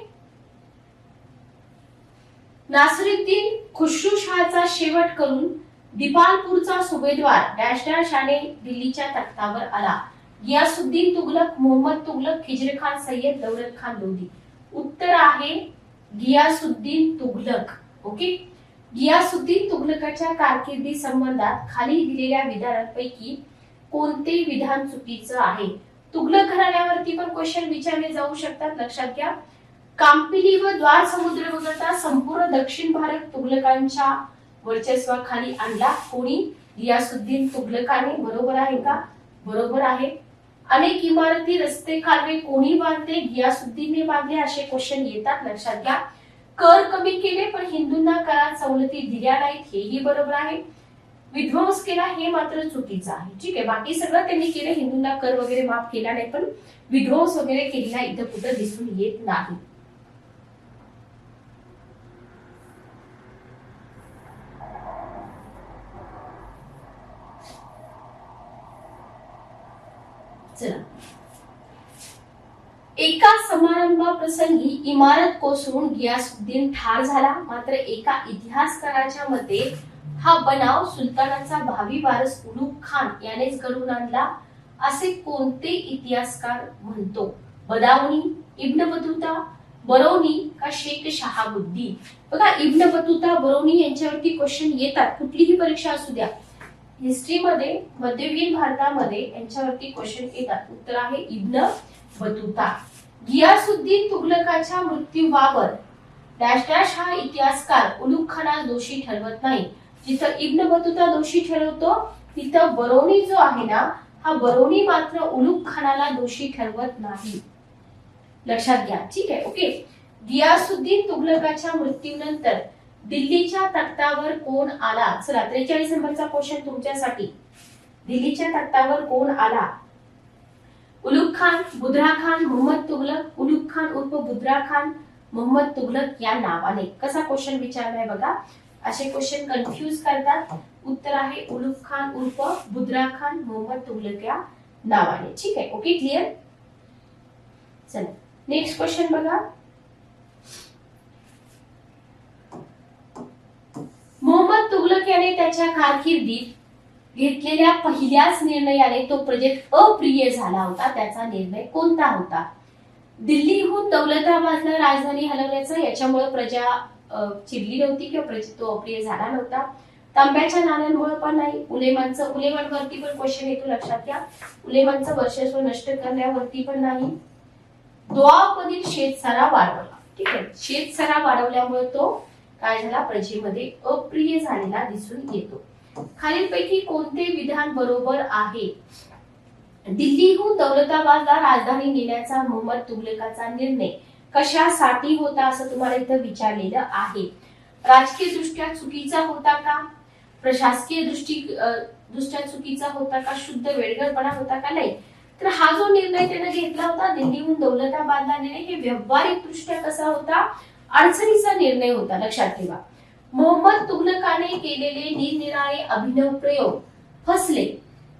नासिरुद्दीन खुसरू शहाचा शेवट करून दिपालपूरचा सुभेदार डॅश डॅश याने दिल्लीच्या तख्तावर आला. गियासुद्दीन तुगलक, मोहम्मद तुगलक, खिजर खान, सय्यद दौलत खान लोधी. उत्तर आहे गियासुद्दीन तुगलक. ओके. गियासुद्दीन तुगलकाच्या कारकिर्दी संबंधात खाली दिलेल्या विधानांपैकी कोणते विधान चुकीचं आहे? तुगलक घराण्यावरती पण क्वेश्चन विचारले जाऊ शकतात, लक्षात घ्या. कांपिली व द्वार समुद्र वगळता संपूर्ण दक्षिण भारत तुगलकांच्या वर्चस्वाखाली आणला. कोणी? गियासुद्दीन तुगलकाने. बरोबर आहे का? बरोबर आहे. अनेक इमारती, रस्ते, कालवे कोणी बांधले? गियासुद्दीनने बांधले. असे क्वेश्चन येतात, लक्षात घ्या. कर कमी केले पण हिंदूंना करात सवलती दिल्या नाहीत, हेही बरोबर आहे. विध्वंस केला हे मात्र चुकीचं आहे. ठीक आहे. बाकी सगळं त्यांनी केलं, हिंदूंना कर वगैरे माफ केला नाही, पण विध्वंस वगैरे केलेला इथं कुठं दिसून येत नाही. चला. एका समारंभाप्रसंगी इमारत कोसळून गियासुद्दीन ठार झाला. मात्र एका इतिहासकाराच्या मते हा बनाव सुलतानाचा भावी वारस उलुग खान यानेच घडवून आणला, असे कोणते इतिहासकार म्हणतो? बदाउनी, इब्न बतूता, बरौनी का शेख शहाबुद्दीन? बघा, इब्न बतूता, बरौनी यांच्यावरती क्वेश्चन येतात, कुठलीही परीक्षा असू द्या. हिस्ट्रीमध्ये, मध्ययुगीन भारतामध्ये यांच्यावरती क्वेश्चन येतात. उत्तर आहे इब्न बतूता. गियासुद्दीन तुगलकाच्या मृत्यूबाबत डॅश डॅश हा इतिहासकार उलुग खानाला दोषी ठरवत नाही. जिथं इब्न बतूता दोषी ठरवतो तिथं बरौनी जो आहे ना, हा बरौनी मात्र उलुग खानाला दोषी ठरवत नाही, लक्षात घ्या. ठीक आहे. ओके. गियासुद्दीन तुगलकाच्या मृत्यूनंतर दिल्लीच्या तख्तावर कोण आला? चला, 43 नंबरचा क्वेश्चन तुमच्यासाठी. दिल्लीच्या तख्तावर कोण आला? उलुग खान, बुधरा खान, मोहम्मद तुगलक. उलुग खान उर्फ बुधरा खान मोहम्मद तुगलक या नावाने. कसा क्वेश्चन विचारलाय बघा. असे क्वेश्चन कन्फ्यूज करतात. उत्तर आहे उलुग खान उर्फ बुधरा खान मोहम्मद तुगलक या नावाने. ठीक आहे. Okay, clear. चला, नेक्स्ट क्वेश्चन बघा. मोहम्मद तुगलक याने त्याच्या कारकिर्दीत घेतलेल्या पहिल्याच निर्णयाने तो प्रजेत अप्रिय झाला होता. त्याचा निर्णय कोणता होता? दिल्लीहून दौलताबादला राजधानी हलवण्याचा. याच्यामुळे प्रजा चिडली नव्हती किंवा प्रजेत तो अप्रिय झाला नव्हता. तांब्याच्या नाण्यांमुळे पण नाही. उलेमांवरती पण क्वेश्चन येतो, लक्षात घ्या. उलेमांचं वर्चस्व नष्ट करण्यावरती पण नाही. द्वापदील शेतसारा वाढवला. ठीक आहे. शेतसारा वाढवल्यामुळे तो काय झाला? प्रजेमध्ये अप्रिय झालेला दिसून येतो. खालीलपैकी कोणते विधान बरोबर आहे? दिल्लीहून दौलताबादला राजधानी नेण्याचा मोहम्मद तुगलकाचा निर्णय कशासाठी होता असं तुम्हाला इथं विचारलेलं आहे. राजकीय दृष्ट्या चुकीचा होता का? प्रशासकीय दृष्ट्या चुकीचा होता का? शुद्ध वेडगळपणा होता का? नाही. तर हा जो निर्णय त्याने घेतला होता दिल्लीहून दौलताबादला नेणे, हे व्यावहारिक दृष्ट्या कसा होता? अडचणीचा निर्णय होता, लक्षात ठेवा. मोहम्मद तुगलकाने केलेले निरनिराळे अभिनव प्रयोग फसले.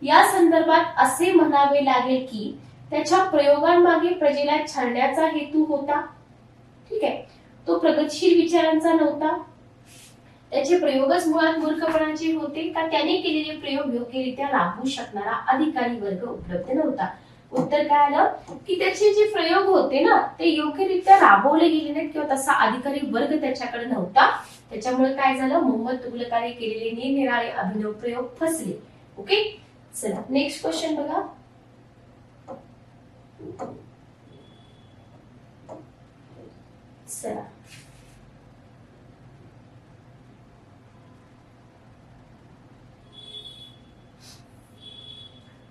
या संदर्भात असे म्हणावे लागेल की त्याच्या प्रयोगांमागे प्रजेला छळण्याचा हेतू होता. ठीक आहे. तो प्रगतशील विचारांचा नव्हता. त्याचे प्रयोगच मुळात मूर्खपणाचे होते का त्याने केलेले प्रयोग योग्यरित्या राबवू शकणारा अधिकारी वर्ग उपलब्ध नव्हता? उत्तर काय आलं की त्याचे जे प्रयोग होते ना ते योग्यरित्या राबवले गेले नाहीत किंवा तसा अधिकारी वर्ग त्याच्याकडे नव्हता. त्याच्यामुळे काय झालं? मोहम्मद तुगलकाने केलेले निरनिराळे अभिनव प्रयोग फसले. ओके. चला, नेक्स्ट क्वेश्चन बघा. चला,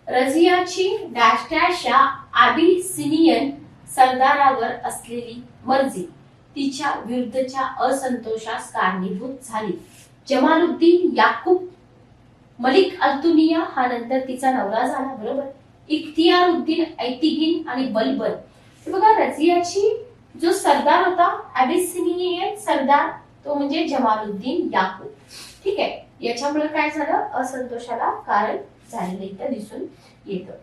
रझियाची डॅश डॅश या अबिसिनियन सरदारावर असलेली मर्जी तिच्या विरुद्धच्या असंतोषास कारणीभूत झाली. जमालुद्दीन याकूब मलिक अल्तुनिया हा नंतर तिचा नवरा झाला. बरोबर. इख्तियारुद्दीन ऐतिगिन आणि बलबन. बघा, रझियाची जो सरदार होता अबिसिनियन सरदार तो म्हणजे जमालुद्दीन याकूब. ठीक आहे, याच्यामुळे काय झालं, असंतोषाला कारण झालेलं इथं दिसून येतं.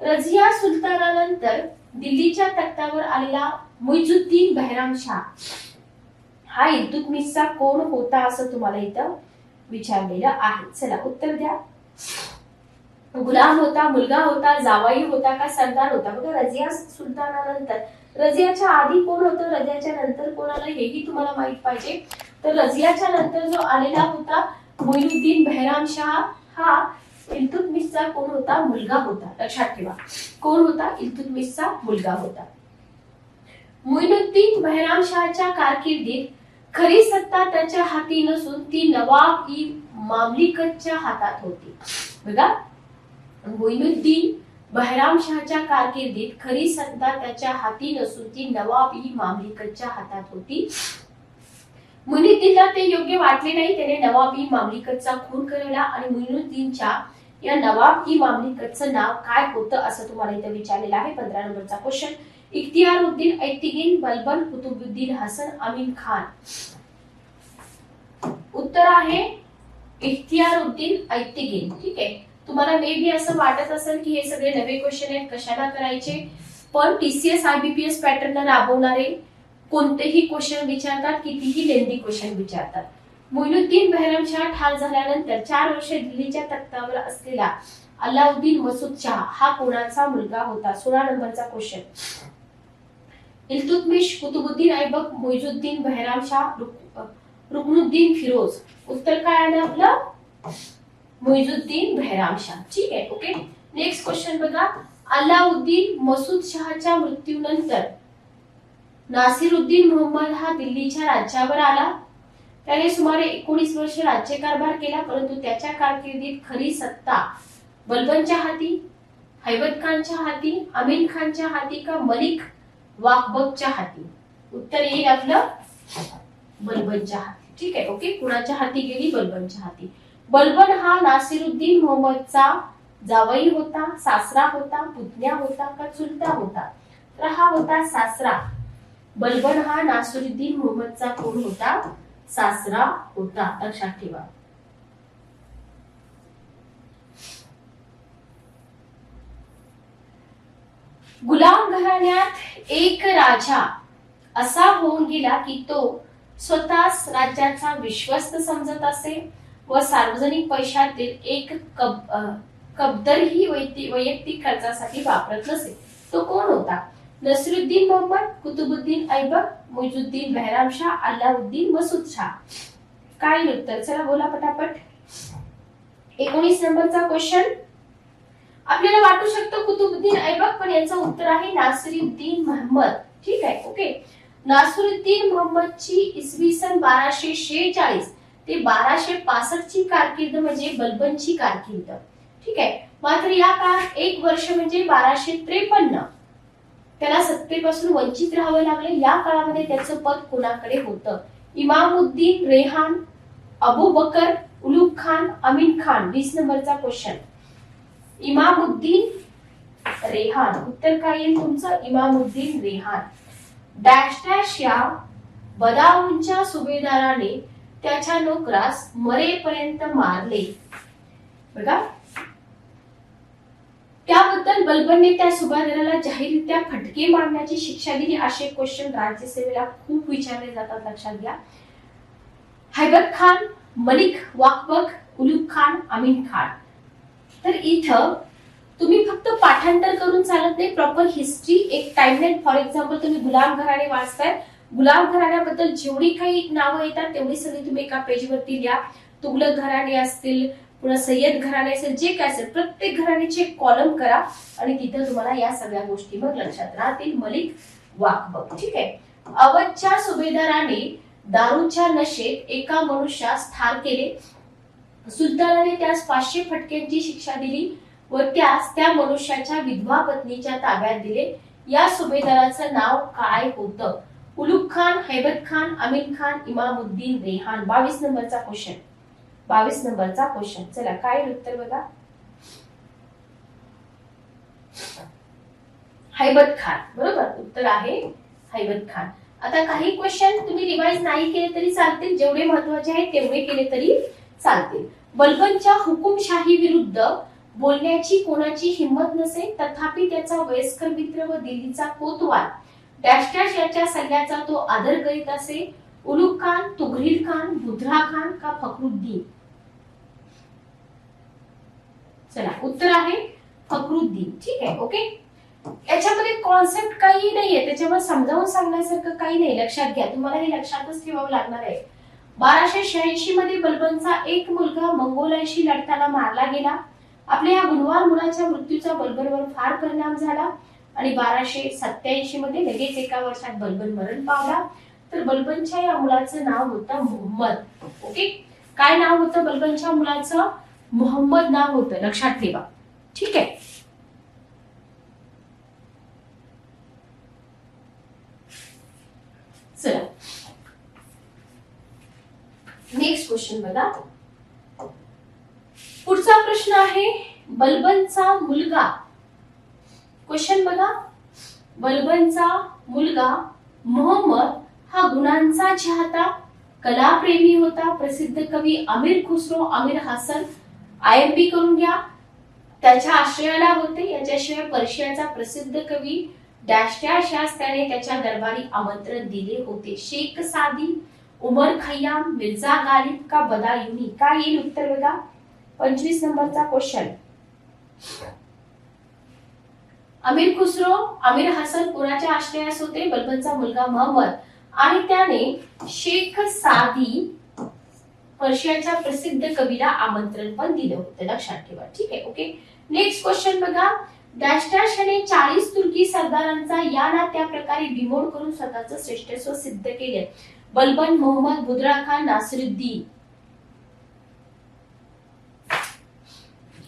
रझिया सुलतानानंतर दिल्लीच्या तख्तावर आलेला मुइझुद्दीन बेहराम शाह हा इल्तुतमिशचा कोण होता असं तुम्हाला इथं विचारलेलं आहे. चला उत्तर द्या. गुलाम होता, मुलगा होता, जावाई होता का सरदार होता? बघा, रझिया सुलतानानंतर, रझियाच्या आधी कोण होतं, रझियाच्या नंतर कोण आलं हेही तुम्हाला माहित पाहिजे. तर रझियाच्या नंतर जो आलेला होता मुइनुद्दीन बेहराम शाह हा इल्तुतमिशचा कोण होता, मुलगा होता. लक्षात ठेवा, कोण होता, इल्तुतमिशचा मुलगा होता. मुइनुद्दीन बेहराम शाहच्या कारकिर्दीत खरी सत्ता त्याच्या हाती नसून ती नवाब ई मामलिकतच्या हातात होती. बघा, मुइनुद्दीन बेहराम शाहच्या कारकिर्दीत खरी सत्ता त्याच्या हाती नसून ती नवाब ई मामलिकतच्या हातात होती. मुइनुद्दीनला ते योग्य वाटले नाही, त्याने नवाब ई मामलिकतचा खून केला. आणि मुइनुद्दीनच्या या नवाब ई मामलिकतचं नाव काय होतं असं तुम्हाला इथे विचारलेलं आहे. 15 नंबरचा क्वेश्चन. इख्तियारुद्दीन ऐतिगिन, बलबन, कुतुबुद्दीन हसन, अमीन खान. उत्तर आहे इख्तियारुद्दीन ऐतिगिन. ठीक आहे, तुम्हाला मे बी असं वाटत असेल की हे सगळे नवे क्वेश्चन आहेत, कशाला करायचे, पण टीसीएस आयबीपीएस पॅटर्न राबवणारे कोणतेही क्वेश्चन विचारतात, कितीही लेंदी क्वेश्चन विचारतात. मुइनुद्दीन बेहराम शाह ठार झाल्यानंतर 4 वर्षे दिल्लीच्या तख्तावर असलेला अल्लाउद्दीन मसूद शाह हा कोणाचा मुलगा होता? 16 नंबरचा क्वेश्चन. इल्तुतमिश, कुतुबुद्दीन ऐबक, मुइझुद्दीन बेहराम शाह, रुकनुद्दीन फिरोज. उत्तर काय आलं आपलं? मुइझुद्दीन बेहराम शाह. ठीक आहे, ओके. नेक्स्ट क्वेश्चन बघा. अल्लाउद्दीन मसूद शहाच्या मृत्यूनंतर नासिरुद्दीन मोहम्मद हा दिल्लीच्या राज्यावर आला. त्याने सुमारे 19 वर्ष राज्यकारभार केला, परंतु त्याच्या कारकिर्दीत खरी सत्ता बलबनच्या हाती, हैबत खानच्या हाती, अमीन खानच्या हाती का मलिक वाकबकच्या हाती? उत्तर येईल आपलं बलबनच्या हाती. ठीक आहे, ओके. कुणाच्या हाती गेली? बलबनच्या हाती. बलबन हा नासिरुद्दीन मोहम्मदचा जावई होता, सासरा होता, पुतण्या होता का चुलता होता? तर हा होता सासरा. बलबन हा नासिरुद्दीन मोहम्मदचा कोण होता? सासरा होता. लक्षात ठेवा. गुलाम घराण्यात एक राजा असा होऊन गेला की तो स्वतःच राज्याचा विश्वस्त समजत असे व सार्वजनिक पैशातील एक कब्दरही वैयक्तिक खर्चासाठी वापरत नसे. तो कोण होता? नसिरुद्दीन मोहम्मद, कुतुबुद्दीन ऐबक, मुइझुद्दीन बेहराम शाह, अल्लाउद्दीन मसूद शाह. काय उत्तर? चला बोला पटापट. 19 नंबरचा क्वेश्चन. आपल्याला वाटू शकतं कुतुबुद्दीन ऐबक, पण याचं उत्तर आहे नासिरुद्दीन मोहम्मद. ठीक आहे, ओके. नासिरुद्दीन मोहम्मदची इसवी सन 1246 ते 1265 ची कारकीर्द म्हणजे बलबनची कारकीर्द. ठीक आहे. मात्र या काळात एक वर्ष म्हणजे 1253 त्याला सत्तेपासून वंचित राहावं लागले. या काळामध्ये त्याचं पद कोणाकडे होतं? इमामुद्दीन रेहान, अबू बकर, उलूग खान, अमीन खान. 20 नंबरचा क्वेश्चन. इमामुद्दीन रेहान. उत्तर काय येईल तुमचं? इमामुद्दीन रेहान. डॅश डॅश या बदाऊनच्या सुभेदाराने त्याच्या नोकरास मरेपर्यंत मारले. बघा, त्याबद्दल बलबनने त्या सुभेदाराला जाहीररित्या फटके मारण्याची शिक्षा दिली. असे क्वेश्चन राज्यसेवेला खूप विचारले जातात, लक्षात घ्या. हैबत खान, मलिक वाकबक, उलूग खान, अमीन खान. तर इथं तुम्ही फक्त पाठांतर करून चालत नाही, प्रॉपर हिस्ट्री एक टाइमलाईन. फॉर एक्झाम्पल तुम्ही गुलाम घराणे वाचताय, गुलाम घराण्याबद्दल जेवढी काही नावं येतात तेवढी सगळी तुम्ही एका पेजवरती लिहा. तुगलक घराणे असतील, पुन्हा सय्यद घराणे असेल, जे काय असेल प्रत्येक घराण्याचे एक कॉलम करा आणि तिथं तुम्हाला या सगळ्या गोष्टी मग लक्षात राहतील. मलिक वाकबक. ठीक आहे. अवधच्या सुभेदाराने दारूच्या नशेत एका मनुष्यास ठार केले. सुलतानाने त्यास 500 फटक्यांची शिक्षा दिली व त्यास त्या मनुष्याच्या विधवा पत्नीच्या ताब्यात दिले. या सुभेदाराचं नाव काय होतं? उलूग खान, हैबत खान, अमीन खान, इमामुद्दीन रेहान. 22 नंबरचा क्वेश्चन. 22 नंबरचा क्वेश्चन. चला काय उत्तर बघा. हैबत खान. बरोबर, उत्तर आहे हैबत खान. आता काही क्वेश्चन तुम्ही रिवाइज नाही केले तरी चालतील, जेवढे महत्वाचे आहेत तेवढे केले तरी चालतील. बलबनच्या हुकुमशाही विरुद्ध बोलण्याची कोणाची हिंमत नसे, तथापि त्याचा वयस्कर मित्र व दिल्लीचा कोतवाल डॅश डॅश याच्या सल्ल्याचा तो आदर करीत असे. उलुग खान, तुघरील खान, बुधरा खान का फखरुद्दीन? चला, उत्तर आहे फखरुद्दीन. ठीक आहे, ओके. याच्यामध्ये कॉन्सेप्ट काही नाहीये, त्याच्यावर समजावून सांगण्यासारखं काही नाही. लक्षात घ्या, तुम्हाला हे लक्षातच ठेवावं लागणार आहे. 1286 मध्ये बलबनचा एक मुलगा मंगोलांशी लढताना मारला गेला. आपल्या या गुणवान मुलाच्या मृत्यूचा बलबनवर फार परिणाम झाला आणि 1287 मध्ये लगेच एका वर्षात बलबन मरण पावला. तर बलबनच्या या मुलाचं नाव होतं मोहम्मद. ओके, काय नाव होतं बलबनच्या मुलाचं? मोहम्मद नाव होतं, लक्षात ठेवा. ठीक आहे. चला, नेक्स्ट क्वेश्चन बघा. पुढचा प्रश्न आहे बलबनचा मुलगा. क्वेश्चन बघा, बलबनचा मुलगा मोहम्मद हा गुणांचा चाहता, कलाप्रेमी होता. प्रसिद्ध कवी अमीर खुसरो, अमीर हसन IMP करून घ्या, त्याच्या आश्रयाला होते. याच्याशिवाय पर्शियाचा प्रसिद्ध कवी डॅश डॅश यास त्याने त्याच्या दरबारी आमंत्रण दिले होते. शेख सादी, उमर खय्याम, मिर्झा गालिब का बदायुनी? काय येईल उत्तर बघा. 25 नंबरचा क्वेश्चन. अमीर खुसरो, अमीर हसन कोणाच्या आश्रयास होते? बलबनचा मुलगा मोहम्मद. आणि त्याने शेख सादी पर्शियाच्या प्रसिद्ध कवीला आमंत्रण पण दिलं होतं, लक्षात ठेवा. ठीक आहे, ओके. नेक्स्ट क्वेश्चन बघा. डॅश डॅश याने 40 तुर्की सरदारांचा या ना त्या प्रकारे बिमोड करून स्वतःचं श्रेष्ठत्व सिद्ध केले. बलबन, मोहम्मद, बुधरा खान, नासिरुद्दीन?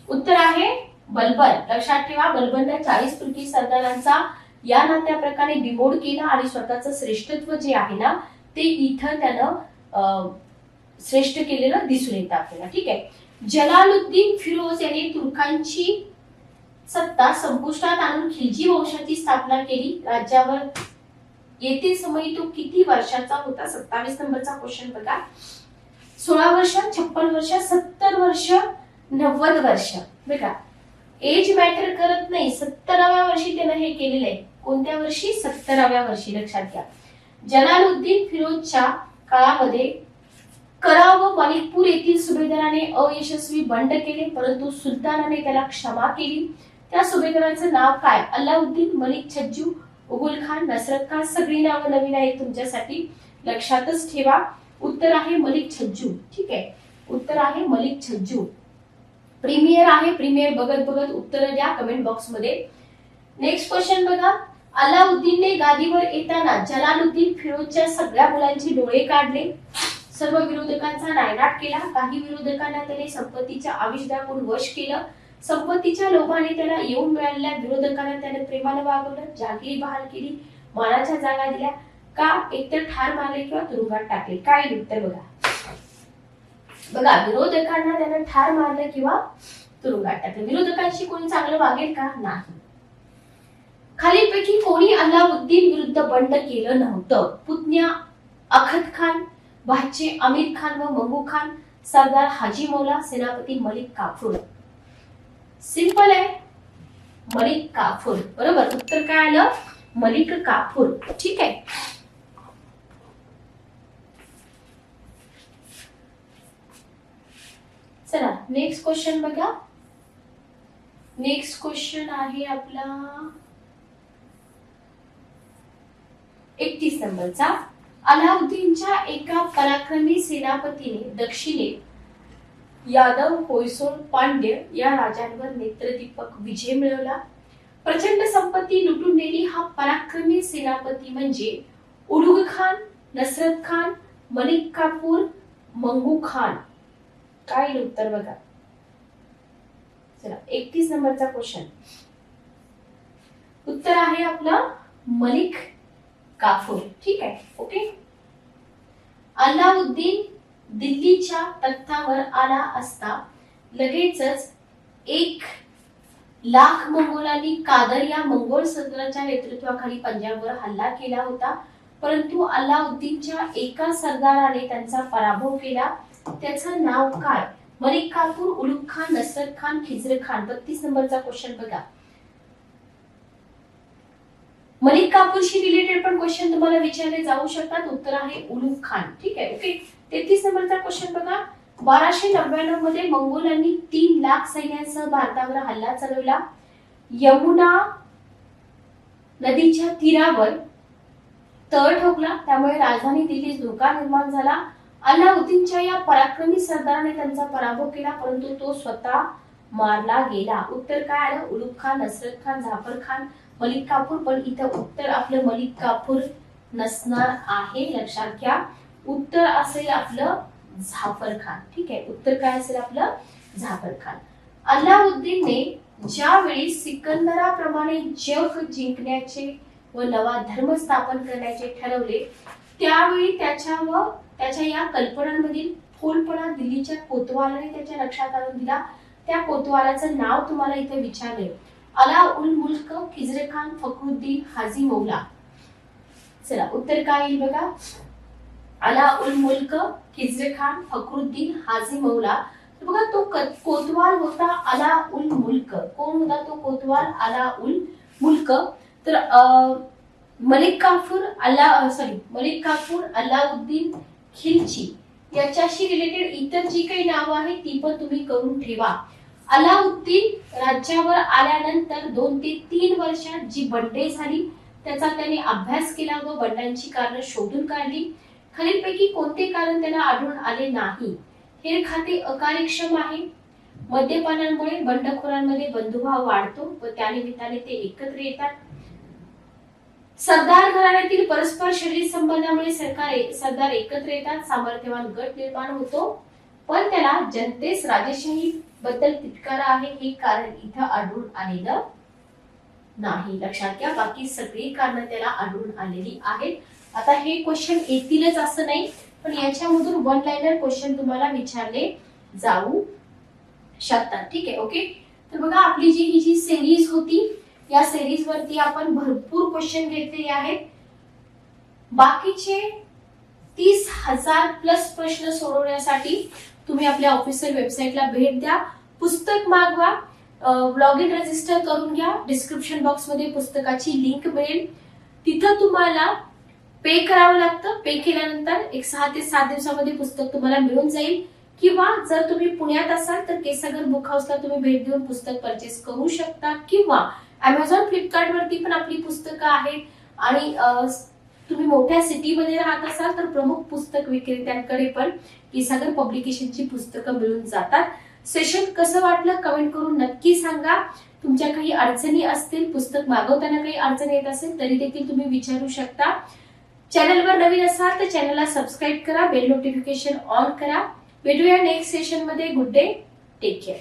उत्तर आहे बलबन. लक्षात ठेवा, बलबनने 40 तुर्की सरदारांचा या ना त्या प्रकारे बिमोड केला आणि स्वतःचं श्रेष्ठत्व जे आहे ना ते इथं त्यानं श्रेष्ठ केलेलं दिसून येतं आपल्याला. ठीक आहे. जलालुद्दीन फिरोज याने तुर्कांची सत्ता संपुष्टात आणून खिलजी वंशाची स्थापना केली. राज्यावर येते समयी तो किती वर्षाचा होता? 27 नंबरचा क्वेश्चन बघा. 16 वर्ष, 56 वर्ष, 70 वर्ष, 90 वर्ष? बघा, एज मॅटर करत नाही. 70व्या वर्षी त्यानं हे केलेलं आहे. कोणत्या वर्षी? 70व्या वर्षी, लक्षात घ्या. जलालुद्दीन फिरोजच्या काळामध्ये करा व मालिकपूर येथील सुभेदाराने अयशस्वी बंड केले, परंतु सुलतानाने त्याला क्षमा केली. त्या सुभेदाराचं नाव काय? अल्लाउद्दीन, मलिक छज्जू, उगुल खान, नसरत खान? सगळी नावं नवीन आहेत तुमच्यासाठी, लक्षातच ठेवा. उत्तर आहे मलिक छज्जू. ठीक आहे, उत्तर आहे मलिक छज्जू. प्रीमियर आहे, प्रीमियर बघत बघत उत्तर द्या कमेंट बॉक्स मध्ये. नेक्स्ट क्वेश्चन बघा. अल्लाउद्दीनने गादीवर येताना जलालुद्दीन फिरोजच्या सगळ्या मुलांचे डोळे काढले, सर्व विरोधकांचा नायनाट केला. काही विरोधकांना त्याने संपत्तीच्या आमिष दाखवून वश केलं. संपत्तीच्या लोभाने त्याला येऊन मिळालेल्या विरोधकांना त्याने प्रेमाने वागवलं, जागीर बहाल केली, मानाच्या जागा दिल्या. का? एकतर ठार मारले किंवा तुरुंगात टाकले? काय उत्तर बघा. बघा, विरोधकांना त्याने ठार मारलं किंवा तुरुंगात टाकले. विरोधकांशी कोणी चांगलं वागेल का? नाही. खालीलपैकी कोणी अल्लाउद्दीन विरुद्ध बंड केलं नव्हतं? पुतण्या अखत खान, भाचे अमीर खान व मंगू खान, सरदार हाजी मौला, सेनापती मलिक काफूर? सिंपल आहे, मलिक काफूर. बरोबर, उत्तर काय आलं? मलिक काफूर. ठीक आहे. चला, नेक्स्ट क्वेश्चन बघा. नेक्स्ट क्वेश्चन आहे आपला 31 नंबरचा. अलाउद्दीनच्या एका पराक्रमी सेनापतीने दक्षिणेत यादव, होयसोळ, पांड्य या राजांवर नेत्रदीपक विजय मिळवला. प्रचंड संपत्ती लुटून नेली. हा पराक्रमी सेनापती म्हणजे उलुग खान, नसरत खान, मलिक काफूर, मंगू खान? काय उत्तर बघा. चला, 31 नंबरचा क्वेश्चन. उत्तर आहे आपलं मलिक काफूर. ठीक आहे, ओके. अल्लाउद्दीन दिल्लीच्या तख्तावर आला असता लगेचच 1,00,000 मंगोलांनी कादर या मंगोल सरदाराच्या नेतृत्वाखाली पंजाबवर हल्ला केला होता, परंतु अल्लाउद्दीनच्या एका सरदाराने त्यांचा पराभव केला त्याचं नाव काय? मलिक काफूर, उलूग खान, नसरत खान, खिजर खान. 32 नंबरचा क्वेश्चन बघा. मलिक काफूरशी रिलेटेड पण क्वेश्चन तुम्हाला विचारले जाऊ शकतात. उत्तर आहे उलूग खान. ठीक आहे. ओके. 33 नंबरचा क्वेश्चन बघा. 1299 मध्ये मंगोलांनी 3 लाख सैन्यासह भारतावर हल्ला चढवला. यमुना नदीच्या तीरावर तळ ठोकला, त्यामुळे राजधानी दिल्लीत धोका निर्माण झाला. अल्लाउद्दीनच्या या पराक्रमी सरदाराने त्यांचा पराभव केला, परंतु तो स्वतः मारला गेला. उत्तर काय आलं? उलूग खान, नसरत खान, जाफर खान, मलिक काफूर. पण इथं उत्तर आपलं मलिक काफूर नसणार आहे, लक्षात घ्या. उत्तर असेल आपलं जाफर खान. ठीक आहे. उत्तर काय असेल आपलं? जाफर खान. अल्लाउद्दीनने ज्यावेळी सिकंदराप्रमाणे जग जिंकण्याचे व नवा धर्म स्थापन करण्याचे ठरवले, त्यावेळी त्याच्या या कल्पनांमधील फोलपणा दिल्लीच्या कोतवालाने त्याच्या लक्षात आणून दिला. त्या कोतवालाचं नाव तुम्हाला इथे विचारले. अला उल मुल्क, खिजर खान, फखरुद्दीन, हाजी मौला. चला उत्तर काय येईल बघा. अला उल मुल्क, खिजर खान, फखरुद्दीन, हाजी मौला. बघा तो कोतवाल होता अला उल मुल्क. कोण होता तो कोतवाल? अला उल मुल्क. तर मलिक काफूर अल्लाउद्दीन खिलजी याच्याशी रिलेटेड इतर जी काही नावं आहेत ती पण तुम्ही करून ठेवा. अल्लाउद्दीन राज्यावर आल्यानंतर 2 ते 3 वर्षात जी बंडे झाली त्याचा त्याने अभ्यास केला व बंडांची कारणं शोधून काढली. खालीलपैकी कोणते कारण त्याला आढळून आले नाही? हे खाते अकार्यक्षम आहे. मद्यपानामुळे बंडखोरांमध्ये बंधुभाव वाढतो व त्यानिमित्ताने ते एकत्र येतात. सरदार घराण्यातील परस्पर शरीर संबंधामुळे सरदार एकत्र येतात. सामर्थ्यवान गट निर्माण होतो, पण त्याला जनतेस राजेशाही बद्दल तिटकारा आहे, हे कारण इथं आढळून आलेलं नाही. लक्षात घ्या. बाकी सगळी कारणं त्याला आढळून आलेली आहेत. आता हे क्वेश्चन येतीलच असं नाही, पण याच्यामधून 1 लाइनर क्वेश्चन तुम्हाला विचारले जाऊ शकतात. ठीक आहे. ओके. तर बघा आपली ही जी सिरीज होती, या सिरीज वरती आपण भरपूर क्वेश्चन घेतलेले आहेत. बाकीचे 30,000 प्लस प्रश्न सोडवण्यासाठी तुम्ही आपल्या ऑफिशियल वेबसाईटला भेट द्या, पुस्तक मागवा, लॉग इन रजिस्टर करून घ्या. डिस्क्रिप्शन बॉक्स मध्ये पुस्तकाची लिंक मिळेल, तिथं तुम्हाला पे करावं लागतं. पे केल्यानंतर 6 ते 7 दिवसामध्ये पुस्तक तुम्हाला मिळून जाईल. किंवा जर तुम्ही पुण्यात असाल तर केसागर बुक हाऊसला तुम्ही भेट देऊन पुस्तक परचेस करू शकता. किंवा अमेझॉन, फ्लिपकार्ट वरती पण आपली पुस्तकं आहेत. आणि तुम्ही मोठ्या सिटीमध्ये राहत असाल तर प्रमुख पुस्तक विक्रेत्यांकडे पण केसागर पब्लिकेशनची पुस्तकं मिळून जातात. सेशन कसं वाटलं कमेंट करून नक्की सांगा. तुमच्या काही अडचणी असतील, पुस्तक मागवताना काही अडचणी येत असेल तरी देखील तुम्ही विचारू शकता. चॅनलवर नवीन असाल तर चॅनलला सबस्क्राईब करा, बेल नोटिफिकेशन ऑन करा. भेटूया नेक्स्ट सेशन मध्ये. Good day, take care.